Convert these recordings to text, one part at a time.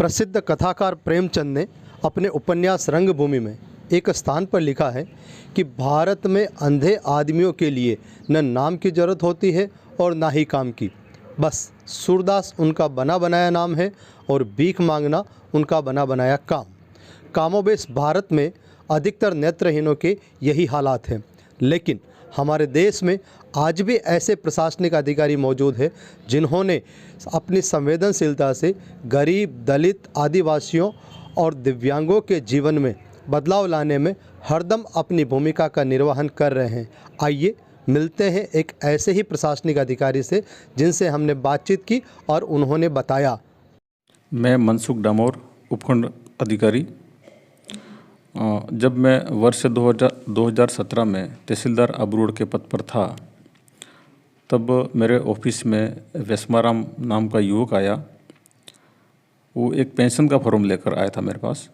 प्रसिद्ध कथाकार प्रेमचंद ने अपने उपन्यास रंगभूमि में एक स्थान पर लिखा है कि भारत में अंधे आदमियों के लिए न नाम की ज़रूरत होती है और ना ही काम की। बस सूरदास उनका बना बनाया नाम है और भीख मांगना उनका बना बनाया काम। कामोबेश भारत में अधिकतर नेत्रहीनों के यही हालात हैं, लेकिन हमारे देश में आज भी ऐसे प्रशासनिक अधिकारी मौजूद हैं जिन्होंने अपनी संवेदनशीलता से गरीब, दलित, आदिवासियों और दिव्यांगों के जीवन में बदलाव लाने में हरदम अपनी भूमिका का निर्वहन कर रहे हैं। आइए मिलते हैं एक ऐसे ही प्रशासनिक अधिकारी से जिनसे हमने बातचीत की और उन्होंने बताया। मैं मनसुख डामोर, उपखंड अधिकारी। जब मैं वर्ष 2017 में तहसीलदार अबरोड के पद पर था, तब मेरे ऑफिस में वेस्माराम नाम का युवक आया। वो एक पेंशन का फॉर्म लेकर आया था मेरे पास।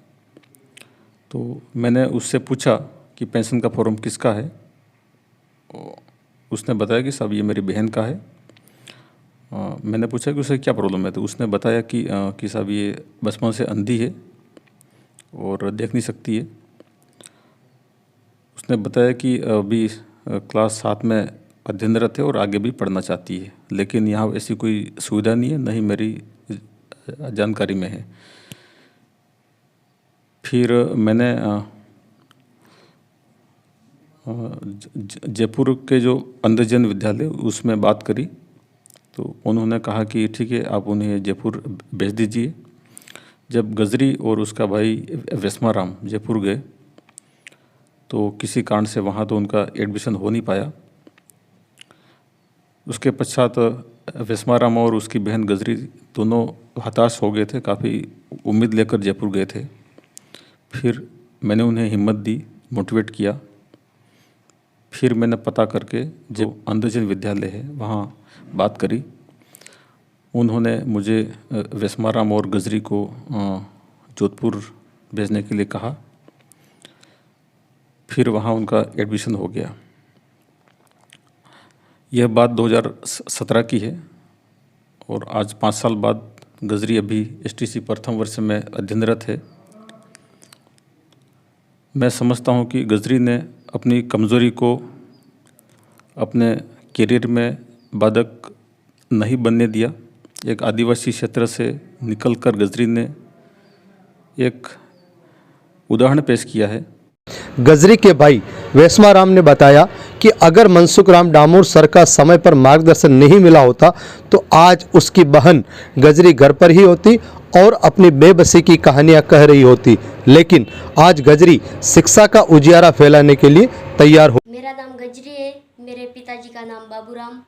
तो मैंने उससे पूछा कि पेंशन का फॉर्म किसका है। उसने बताया कि साहब ये मेरी बहन का है। मैंने पूछा कि उसे क्या प्रॉब्लम है, तो उसने बताया कि साहब ये बचपन से अंधी है और देख नहीं सकती है। उसने बताया कि अभी क्लास 7 में अध्ययनरत है और आगे भी पढ़ना चाहती है, लेकिन यहाँ ऐसी कोई सुविधा नहीं है, न ही मेरी जानकारी में है। फिर मैंने जयपुर के जो अंधजन विद्यालय उसमें बात करी, तो उन्होंने कहा कि ठीक है, आप उन्हें जयपुर भेज दीजिए। जब गजरी और उसका भाई वेस्माराम जयपुर गए तो किसी कारण से वहाँ तो उनका एडमिशन हो नहीं पाया। उसके पश्चात वेस्माराम और उसकी बहन गजरी दोनों हताश हो गए थे, काफ़ी उम्मीद लेकर जयपुर गए थे। फिर मैंने उन्हें हिम्मत दी, मोटिवेट किया। फिर मैंने पता करके जो अंधजन विद्यालय है वहाँ बात करी। उन्होंने मुझे वेस्माराम और गजरी को जोधपुर भेजने के लिए कहा। फिर वहाँ उनका एडमिशन हो गया। यह बात 2017 की है और आज 5 साल बाद गजरी अभी एसटीसी प्रथम वर्ष में अध्ययनरत है। मैं समझता हूँ कि गजरी ने अपनी कमज़ोरी को अपने करियर में बाधक नहीं बनने दिया। एक आदिवासी क्षेत्र से निकलकर गजरी ने एक उदाहरण पेश किया है। गजरी के भाई वेस्माराम ने बताया कि अगर मनसुख राम डामोर सर का समय पर मार्गदर्शन नहीं मिला होता तो आज उसकी बहन गजरी घर पर ही होती और अपनी बेबसी की कहानियां कह रही होती, लेकिन आज गजरी शिक्षा का उजियारा फैलाने के लिए तैयार हो। मेरा नाम गजरी है। मेरे पिताजी का नाम बाबूराम,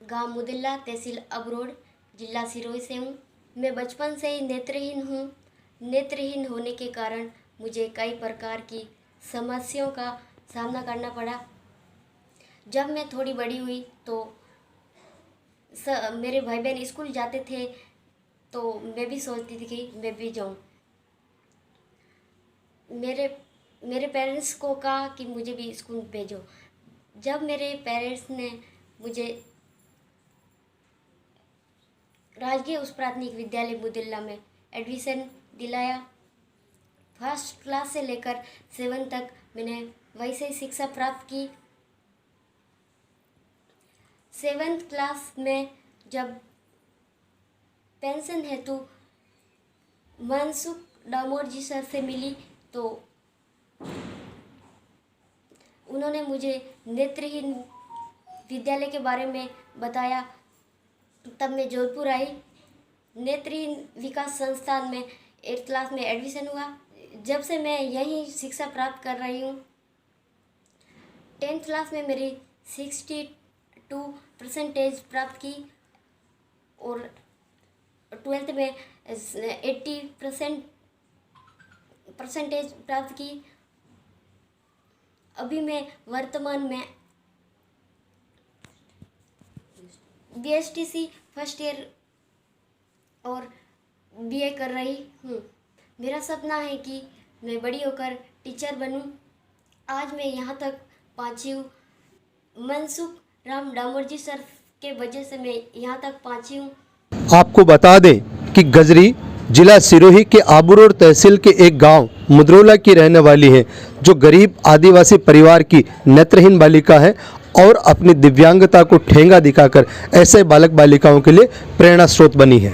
गांव मुदिल्ला, तहसील अबरोड, जिला सिरोही से हूँ। मैं बचपन से ही नेत्रहीन हूँ। नेत्रहीन होने के कारण मुझे कई प्रकार की समस्याओं का सामना करना पड़ा। जब मैं थोड़ी बड़ी हुई तो मेरे भाई बहन स्कूल जाते थे तो मैं भी सोचती थी कि मैं भी जाऊं। मेरे पेरेंट्स को कहा कि मुझे भी स्कूल भेजो। जब मेरे पेरेंट्स ने मुझे राजकीय उच्च प्राथमिक विद्यालय मुदिल्ला में एडमिशन दिलाया, फर्स्ट क्लास से लेकर 7 तक मैंने वहीं से शिक्षा प्राप्त की। 7th क्लास में जब पेंशन हेतु मनसुख डामोर जी सर से मिली तो उन्होंने मुझे नेत्रहीन विद्यालय के बारे में बताया। तब मैं जोधपुर आई। नेत्रहीन विकास संस्थान में 8th क्लास में एडमिशन हुआ। जब से मैं यहीं शिक्षा प्राप्त कर रही हूँ। 10th क्लास में मेरी 62% प्राप्त की और 12th में 80% प्राप्त की। अभी मैं वर्तमान में BSTC फर्स्ट ईयर और BA कर रही हूँ। मेरा सपना है कि मैं बड़ी होकर टीचर बनूं। आज मैं यहाँ तक पहुँची हूँ। मनसुख राम डामोर जी सर के वजह से मैं यहाँ तक पहुँची हूँ। आपको बता दें कि गजरी जिला सिरोही के आबूरोड तहसील के एक गांव मुद्रोला की रहने वाली है, जो गरीब आदिवासी परिवार की नेत्रहीन बालिका है और अपनी दिव्यांगता को ठेंगा दिखाकर ऐसे बालक बालिकाओं के लिए प्रेरणा स्रोत बनी है।